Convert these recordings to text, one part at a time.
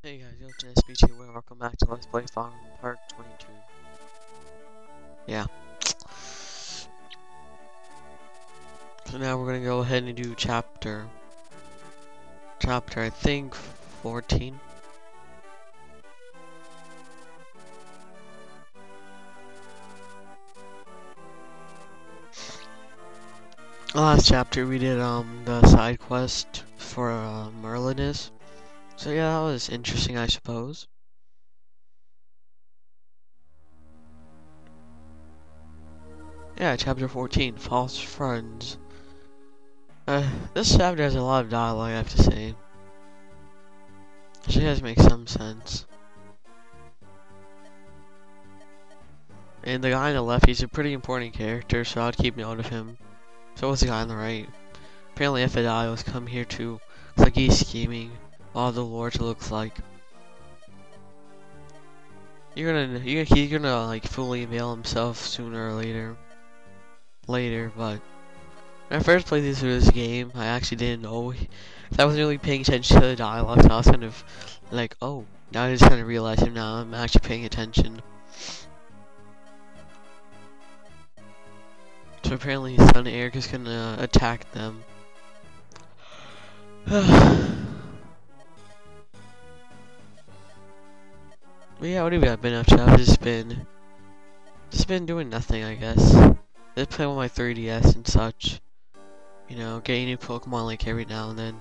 Hey guys, yo, it's Speech here. Welcome back to Let's Play Farm Part 22. Yeah. So now we're gonna go ahead and do chapter I think 14. Last chapter we did the side quest for Merlin is. So yeah, that was interesting, I suppose. Yeah, chapter 14, False Friends. This chapter has a lot of dialogue, I have to say. Actually does make some sense. And the guy on the left, he's a pretty important character, so I'd keep note of him. So was the guy on the right. Apparently Ephidios come here too. Looks like he's scheming. All the lords looks like. He's gonna like fully avail himself sooner or later. But when I first played through this game, I actually didn't know. I wasn't really paying attention to the dialogue, so I was kind of like, oh, now I just kind of realize it now. I'm actually paying attention. So apparently his son Eric is gonna attack them. But yeah, what have I been up to? I've just been doing nothing, I guess. Just playing with my 3DS and such. You know, getting new Pokemon like every now and then.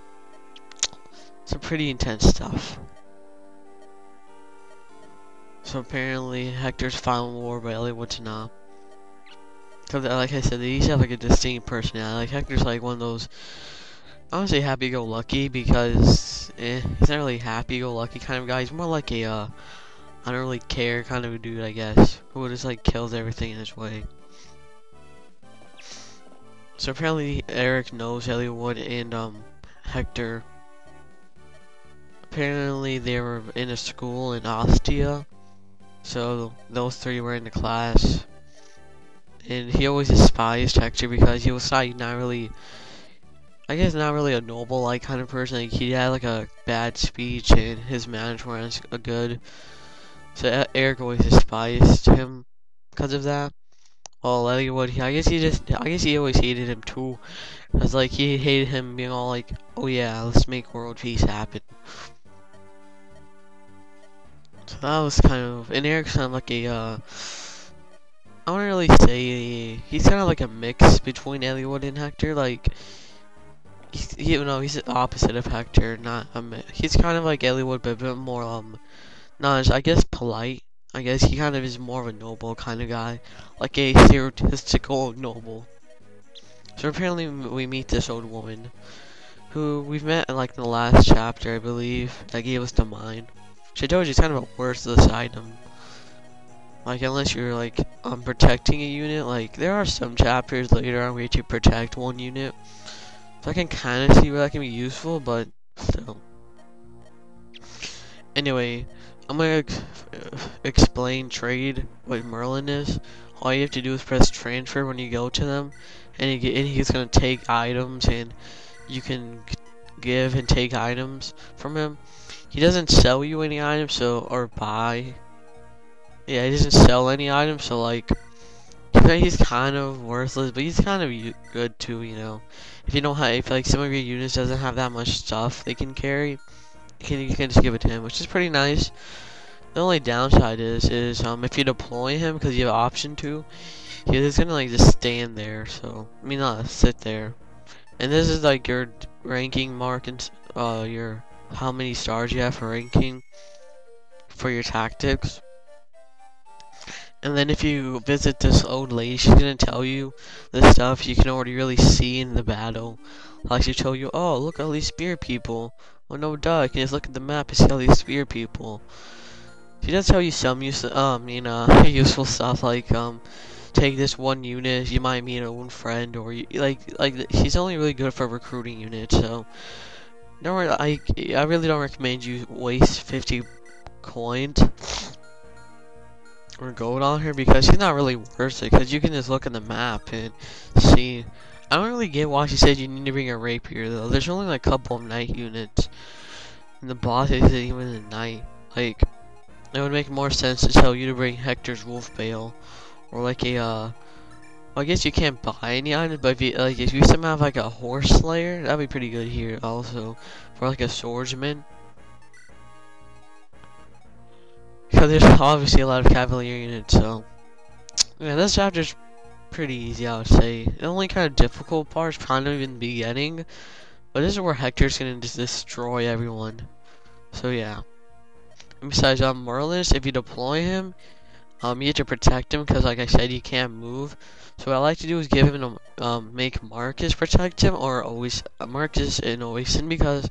Some pretty intense stuff. So apparently Hector's Final War by Elliwood and Hector. So like I said, they each have like a distinct personality. Like Hector's like one of those, I don't say happy-go-lucky because he's not really happy-go-lucky kind of guy. He's more like a I don't really care kind of a dude, I guess, who just like kills everything in his way. So apparently Eric knows Elliwood and Hector. Apparently they were in a school in Ostia, so those three were in the class. And he always despised Hector because he was like not really, I guess not really a noble like kind of person. Like he had like a bad speech and his manners weren't as good. So Eric always despised him because of that. Well, Elliwood, I guess he always hated him too. Cause like he hated him being all like, oh yeah, let's make world peace happen. So that was kind of, and Eric's kind of like a, I wouldn't really say, he's kind of like a mix between Elliwood and Hector. Like, he's the opposite of Hector. He's kind of like Elliwood, but a bit more not as, I guess, polite. I guess he kind of is more of a noble kind of guy, like a stereotypical noble. So apparently we meet this old woman, who we've met in like the last chapter, I believe, that gave us the mine. She told you it's kind of a worthless item. Like unless you're like protecting a unit, like there are some chapters later on where you protect one unit. So I can kind of see where that can be useful, but still. Anyway, I'm gonna explain trade, what Merlin is. All you have to do is press transfer when you go to them, and he's gonna take items, and you can give and take items from him. He doesn't sell you any items, or buy. Yeah, he doesn't sell any items, so like, he's kind of worthless, but he's kind of good too, you know. If you don't have, if like some of your units doesn't have that much stuff they can carry, you can just give it to him, which is pretty nice. The only downside is if you deploy him, because you have option to, he's gonna like just stand there. So I mean, not sit there. And this is like your ranking mark and your how many stars you have for ranking for your tactics. And then if you visit this old lady, she's gonna tell you the stuff you can already really see in the battle. Like she told you, oh look at all these spear people. Oh no, duh! You can just look at the map and see all these spear people. She does tell you some useful stuff like take this one unit. You might meet an old friend, or she's only really good for recruiting units. So I really don't recommend you waste 50 coins or gold on her because she's not really worth it. Because you can just look at the map and see. I don't really get why she said you need to bring a rapier though. There's only like a couple of knight units. and the boss isn't even at night. Like, it would make more sense to tell you to bring Hector's wolf bale, or like a well, I guess you can't buy any items, but if you somehow have like a horse slayer, that'd be pretty good here also for like a swordsman. Because there's obviously a lot of cavalier units, so yeah, this chapter's pretty easy, I would say. The only kind of difficult part is kind of in the beginning, but this is where Hector's gonna just destroy everyone. So yeah. And besides, Merlin's, if you deploy him, you have to protect him because, like I said, he can't move. So what I like to do is give him a make Marcus protect him, or always Marcus and Oisin, because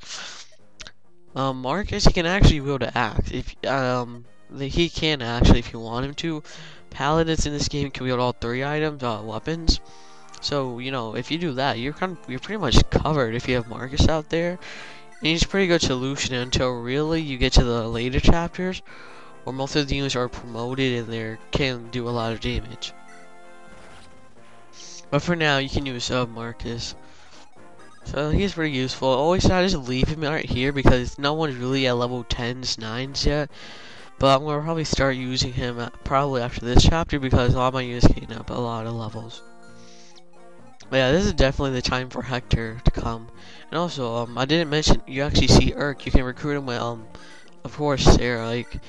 Marcus, he can actually wield an axe. If he can actually, if you want him to. Paladins in this game can wield all 3 items, weapons. So you know, if you do that, you're pretty much covered if you have Marcus out there. And he's a pretty good solution until really you get to the later chapters, where most of the units are promoted and they can do a lot of damage. But for now, you can use Marcus. So he's pretty useful. Always try to just leave him right here because no one's really at level 10s, 9s yet. But I'm gonna probably start using him probably after this chapter because all my units getting up a lot of levels. But yeah, this is definitely the time for Hector to come. And also, I didn't mention you actually see Urk. You can recruit him with of course Sarah. Like,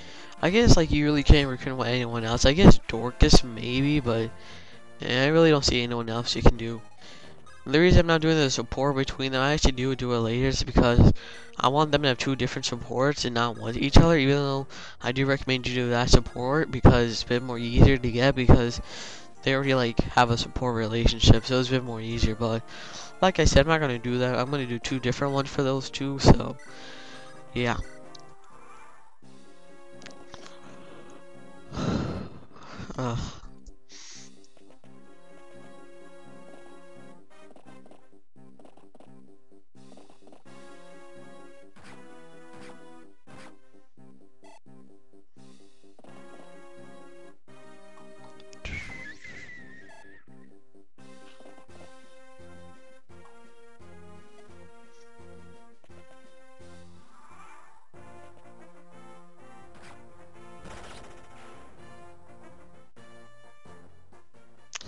I guess like you really can't recruit him with anyone else. I guess Dorcas maybe, but I really don't see anyone else you can do. The reason I'm not doing the support between them, I actually do it later, is because I want them to have 2 different supports and not one each other, even though I do recommend you do that support because it's a bit more easier to get because they already like have a support relationship, so it's a bit more easier. But like I said, I'm not gonna do that. I'm gonna do 2 different ones for those 2, so yeah.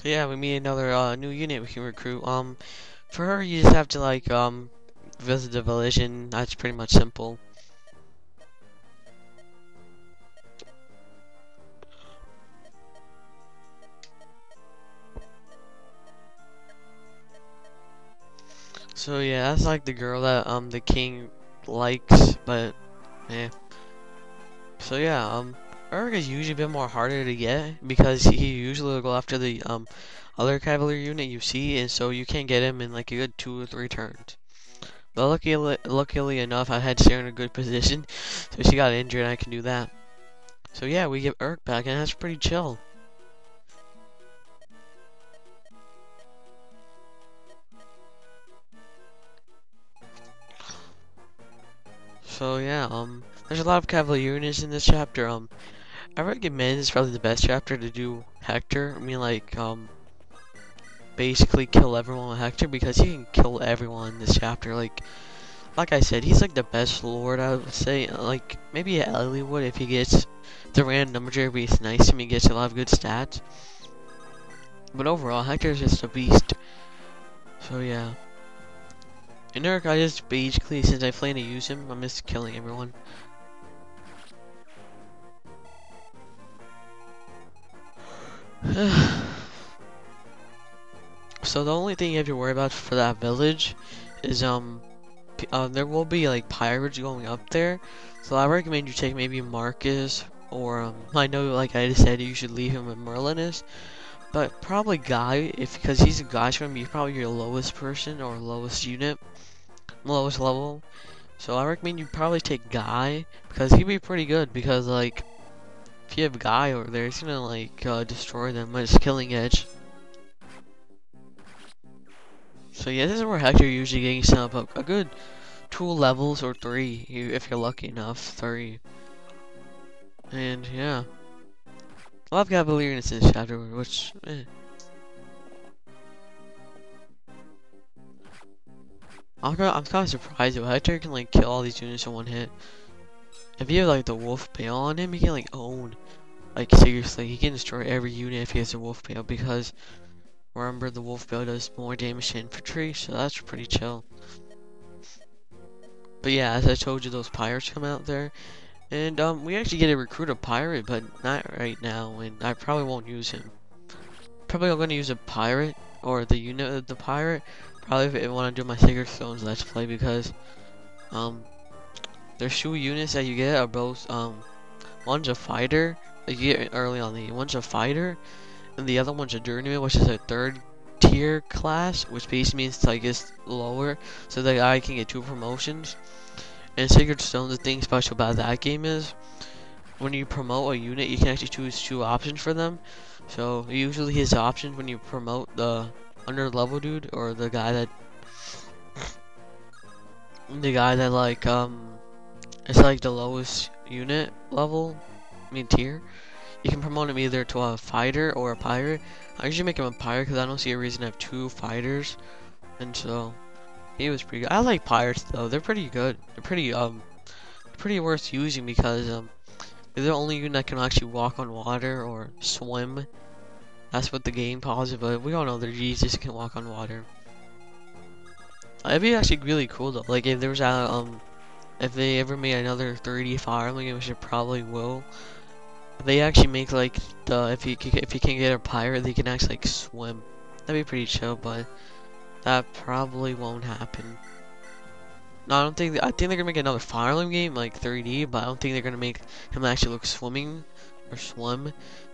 So yeah, we meet another new unit we can recruit. For her, you just have to like visit the village, and that's pretty much simple. So yeah, that's like the girl that the king likes, but yeah. So yeah, Urk is usually a bit more harder to get because he usually will go after the other cavalier unit you see, and so you can't get him in like a good 2 or 3 turns. But luckily enough, I had Sarah in a good position, so she got injured and I can do that. So yeah, we get Urk back, and that's pretty chill. So yeah, there's a lot of cavalier units in this chapter. I recommend it's probably the best chapter to do Hector. I mean, like, basically kill everyone with Hector because he can kill everyone in this chapter. Like I said, he's like the best lord, I would say. Like, maybe Elliwood if he gets the random number generator, it's nice to me, he gets a lot of good stats. But overall, Hector's just a beast. So yeah. In Urk, I just basically, since I plan to use him, I'm just killing everyone. So the only thing you have to worry about for that village is there will be like pirates going up there, so I recommend you take maybe Marcus, or I know like I just said you should leave him with Merlin is, but probably Guy, because he's a guy's gonna be probably your lowest person or lowest unit, lowest level. So I recommend you probably take Guy because he'd be pretty good, because like if you have Guy over there, he's gonna like destroy them with his killing edge. So yeah, this is where Hector usually getting set up a good 2 levels or 3, if you're lucky enough, 3. And yeah, a lot of cavalier in this chapter, which I'm kind of surprised though. Hector can like kill all these units in one hit. If you have like the wolf bale on him, he can like own. Like seriously, he can destroy every unit if he has a wolf bale because remember the wolf bale does more damage to infantry, so that's pretty chill. But yeah, as I told you, those pirates come out there, and we actually get to recruit a pirate, but not right now, and I probably won't use him. Probably I'm gonna use a pirate or the unit of the pirate. Probably if I want to do my Sacred Stones Let's Play because um there's two units that you get are both one's a fighter that you get early on the one's a fighter and the other one's a journeyman, which is a third tier class, which basically means like it's lower, so the guy can get 2 promotions. And Sacred Stone, the thing special about that game is when you promote a unit, you can actually choose 2 options for them. So usually his options when you promote the under level dude or the guy that like it's like the lowest unit level, I mean tier. You can promote him either to a fighter or a pirate. I usually make him a pirate because I don't see a reason to have 2 fighters, and so he was pretty good. I like pirates though; they're pretty good. They're pretty worth using because they're the only unit that can actually walk on water or swim. That's what the game calls it, but we all know they're Jesus can walk on water. It'd be actually really cool though. Like if there was a if they ever made another 3D Fire Emblem game, which it probably will. They actually make like the if you can get a pirate, they can actually like swim. That'd be pretty chill, but that probably won't happen. No, I don't think. I think they're gonna make another Fire Emblem game like 3D, but I don't think they're gonna make him actually look swimming or swim.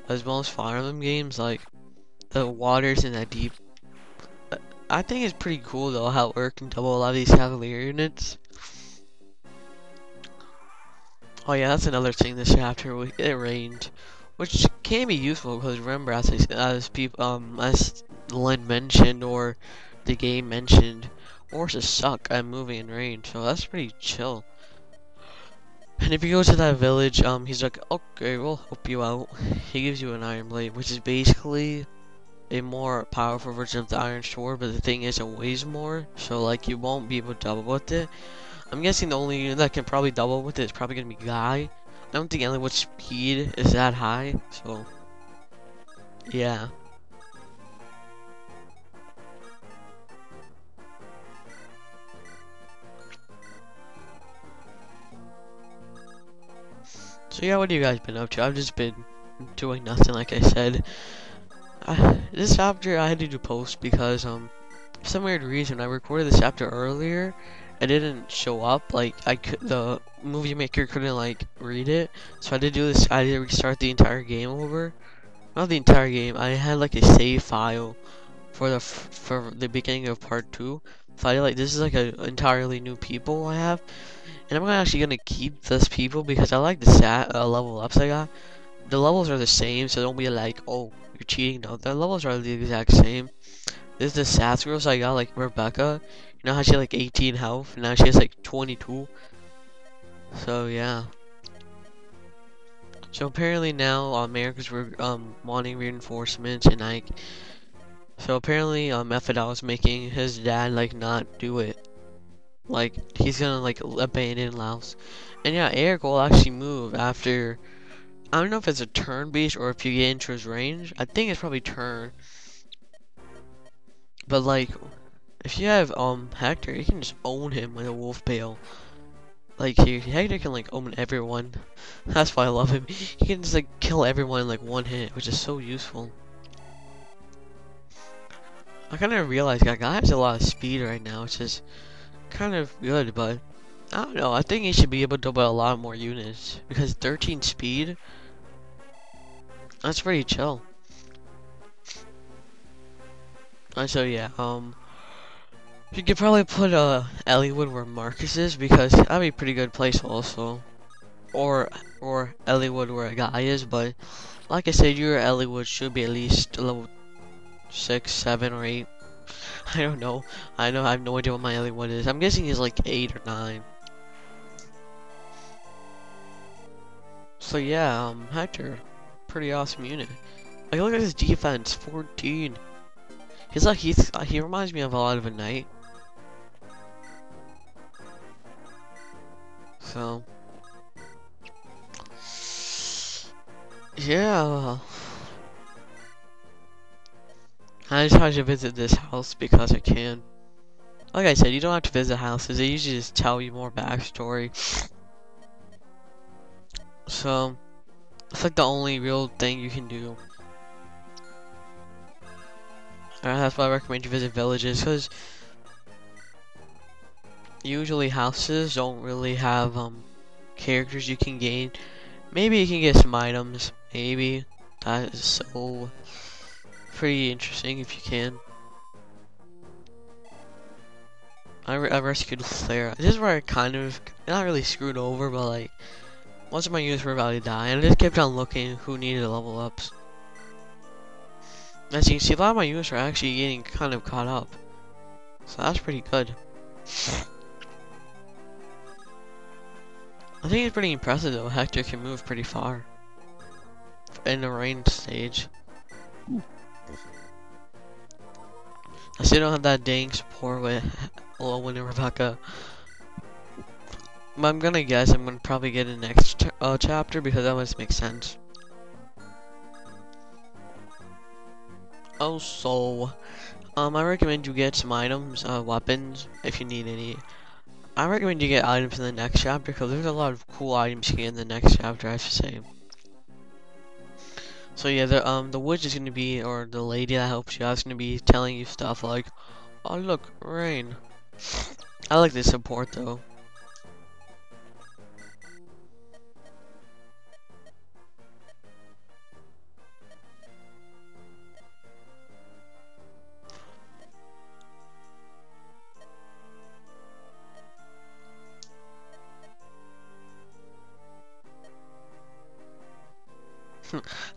As most Fire Emblem games, like the water's in that deep. I think it's pretty cool though how Urk can double a lot of these Cavalier units. Oh yeah, that's another thing this chapter. It rained, which can be useful because remember, as Lynn mentioned or the game mentioned, horses suck at moving in rain, so that's pretty chill. And if you go to that village, he's like, okay, we'll help you out. He gives you an iron blade, which is basically a more powerful version of the iron sword, but the thing is, it weighs more, so like you won't be able to double with it. I'm guessing the only unit that can probably double with it is probably gonna be Guy. I don't think Elliwood's speed is that high, so yeah. So yeah, what have you guys been up to? I've just been doing nothing, like I said. This chapter I had to do post because for some weird reason I recorded this chapter earlier. It didn't show up. Like the movie maker couldn't like read it, so I did do this. I did restart the entire game over. Not the entire game. I had like a save file for the beginning of part 2. So I like this is like a entirely new people I have, and I'm actually gonna keep this people because I like the level ups I got. The levels are the same, so don't be like, oh, you're cheating. No, the levels are the exact same. This is the Sass girls I got, like Rebecca. You know how she had like 18 health, and now she has like 22. So yeah. So apparently now America's wanting reinforcements, and like, so apparently Methadol is making his dad like not do it. Like he's gonna like abandon Laos. And yeah, Eric will actually move after. I don't know if it's a turn based or if you get into his range. I think it's probably turn. But like, if you have Hector, you can just own him with a wolf bale. Like Hector can like own everyone. That's why I love him. He can just like kill everyone in like one hit, which is so useful. I kind of realized that guy has a lot of speed right now, which is kind of good, but I don't know. I think he should be able to double a lot more units because 13 speed. That's pretty chill. So yeah, you could probably put Elliwood where Marcus is because that'd be a pretty good place also. Or Elliwood where a guy is, but like I said, your Elliwood should be at least level 6, 7, or 8. I don't know. I have no idea what my Elliwood is. I'm guessing he's like 8 or 9. So yeah, Hector, pretty awesome unit. Like look at his defense, 14. He reminds me of a lot of a knight. So yeah, I just tried to visit this house because I can. Like I said, you don't have to visit houses. They usually just tell you more backstory. So it's like the only real thing you can do. And that's why I recommend you visit villages, because usually houses don't really have characters you can gain. Maybe you can get some items. Maybe that is so pretty interesting if you can. I rescued Flare. This is where I kind of not really screwed over, but like most of my units were about to die, and I just kept on looking who needed level ups. As you can see, a lot of my units are actually getting kind of caught up, so that's pretty good. I think it's pretty impressive though. Hector can move pretty far in the range stage. I still don't have that dang support with Elliwood and Rebecca. But I'm gonna guess I'm gonna probably get a next chapter because that must make sense. Also, I recommend you get some items, weapons, if you need any. I recommend you get items in the next chapter because there's a lot of cool items you get in the next chapter, I should say. So yeah, the witch is gonna be, or the lady that helps you out is gonna be telling you stuff like, oh look, rain. I like this support though.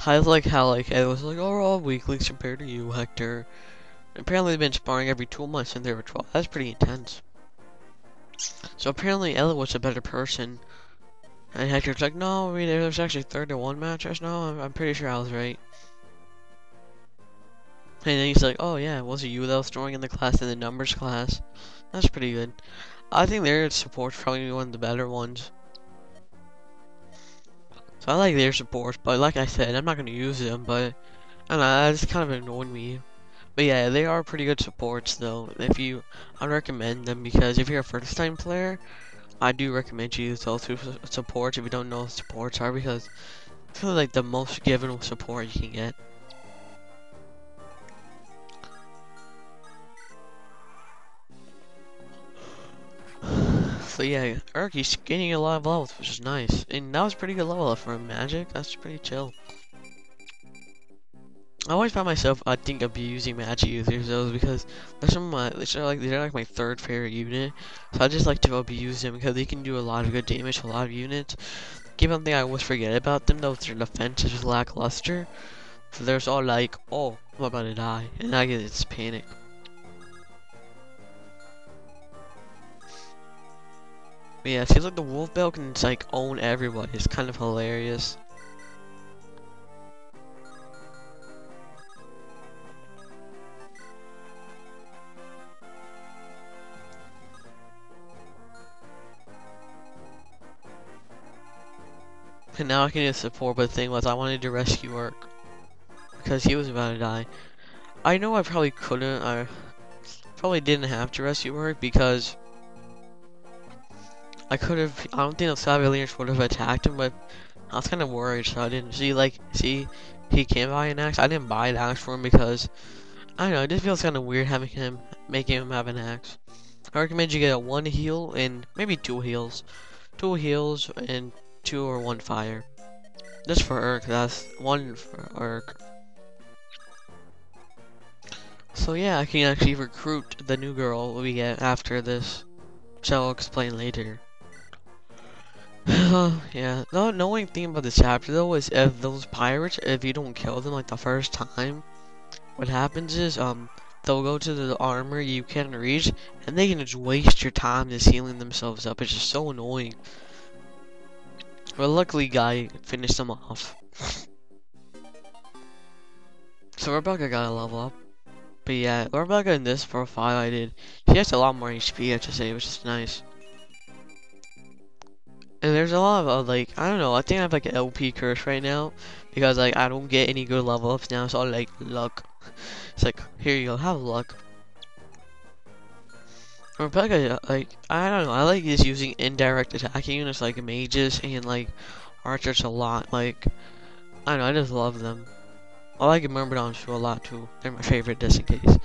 I like how like it was like, oh, we're all weaklings compared to you, Hector. Apparently they've been sparring every 2 months since they were 12. That's pretty intense. So apparently Elliwood's a better person. And Hector's like, no, I mean, there's actually 30-1 matches. No, I'm pretty sure I was right. And then he's like, oh yeah, was it you that was throwing in the class in the numbers class? That's pretty good. I think their support's probably one of the better ones. So I like their supports, but like I said, I'm not going to use them, but I don't know, that just kind of annoyed me. But yeah, they are pretty good supports though. I recommend them because if you're a first time player, I do recommend you use those two supports if you don't know what supports are, because it's kind of like the most given support you can get. So yeah, Urki's gaining a lot of levels, which is nice. And that was a pretty good level up for magic. That's pretty chill. I always find myself, I think, abusing magic users though, because they're they're like my third favorite unit. So I just like to abuse them because they can do a lot of good damage to a lot of units. One thing I always forget about them though is their defense is lackluster. So there's all like, oh, I'm about to die, and I get this panic. But yeah, it seems like the wolf bell can just, like own everybody. It's kind of hilarious. And now I can just support, but the thing was I wanted to rescue Urk because he was about to die. I know I probably couldn't, I probably didn't have to rescue Urk because I could have, I don't think the Savaliers would have attacked him, but I was kind of worried, so I didn't. See, he can buy an axe. I didn't buy an axe for him because, I don't know, it just feels kind of weird making him have an axe. I recommend you get a 1 heal and maybe 2 heals. 2 heals and 2 or 1 fire. Just for Urk, that's 1 for Urk. So yeah, I can actually recruit the new girl we get after this, which I'll explain later. Yeah, the annoying thing about this chapter though is if those pirates, if you don't kill them like the first time, what happens is they'll go to the armor you can't reach, and they can just waste your time just healing themselves up. It's just so annoying. But luckily, Guy finished them off. So Rebecca got a level up. But yeah, Rebecca in this profile I did, she has a lot more HP, I have to say, which is nice. And there's a lot of like, I don't know, I think I have like an LP curse right now because like I don't get any good level ups now. It's all like luck. It's like, here you go, have luck. Or like I don't know, I like just using indirect attacking units like mages and like archers a lot. Like I don't know, I just love them. I like Myrmidons too a lot too. They're my favorite just in case.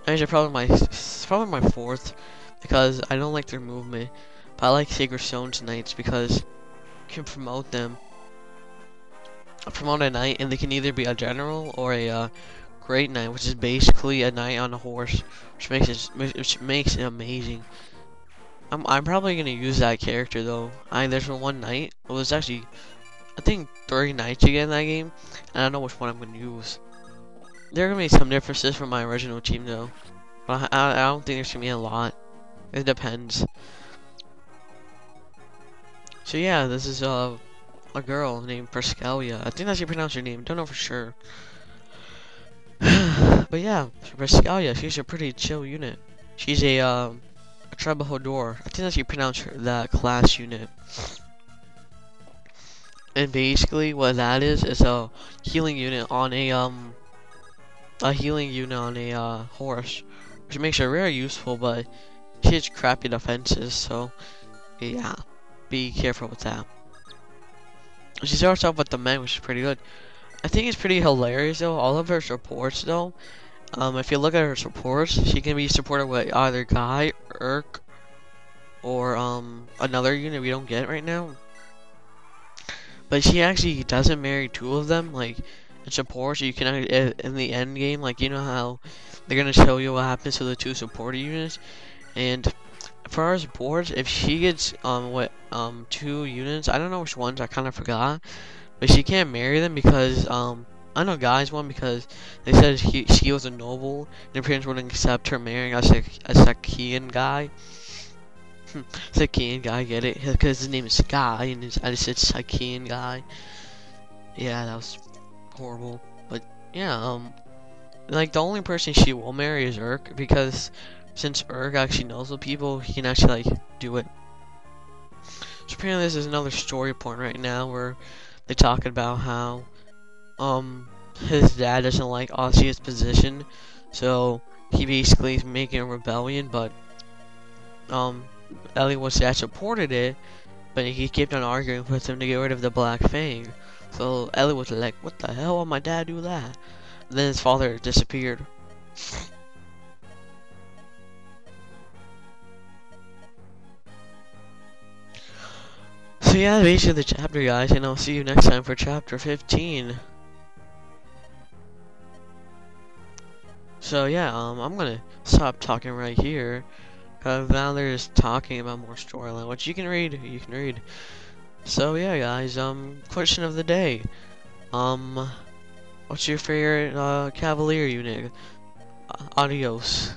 Actually, probably my fourth because I don't like their movement, but I like Sacred Stones Knights because you can promote them. Promote a knight, and they can either be a general or a great knight, which is basically a knight on a horse, which makes it amazing. I'm probably gonna use that character though. There's one knight. Well, there's actually I think 3 knights you get in that game, and I don't know which one I'm gonna use. There are gonna be some differences from my original team though, but I don't think there's gonna be a lot. It depends. So yeah, this is a girl named Prescalia. I think that's how you pronounce her name. Don't know for sure. But yeah, Prescalia, she's a pretty chill unit. She's a Trebahador. I think that's how you pronounce that class unit. And basically what that is a healing unit on a horse, which makes her very useful, but she has crappy defenses, so yeah, be careful with that. She starts off with the men, which is pretty good. I think it's pretty hilarious though. All of her supports though, if you look at her supports, she can be supported with either Guy, Urk, or another unit we don't get right now. But she actually doesn't marry 2 of them, like in support. So you can in the end game, like you know how they're gonna show you what happens to the 2 supporter units, and for our supports, if she gets 2 units, I don't know which ones, I kind of forgot, but she can't marry them because I know Guy's one because they said she was a noble and her parents wouldn't accept her marrying a Sakian guy. Sakian guy, get it? Because his name is Guy and I just said Sakian guy. Yeah, that was horrible. But yeah, like the only person she will marry is Urk because since Urk actually knows the people, he can actually like do it. So apparently this is another story point right now where they talk about how his dad doesn't like Ozzy's position, so he basically is making a rebellion, but Elliwood's dad supported it, but he kept on arguing with him to get rid of the Black Fang. So Elliwood's like, what the hell, why my dad do that? And then his father disappeared. So yeah, basically the chapter, guys, and I'll see you next time for chapter 15. So yeah, I'm gonna stop talking right here, cause now they're just talking about more storyline, which you can read. So yeah, guys, question of the day, what's your favorite Cavalier unit? Adios.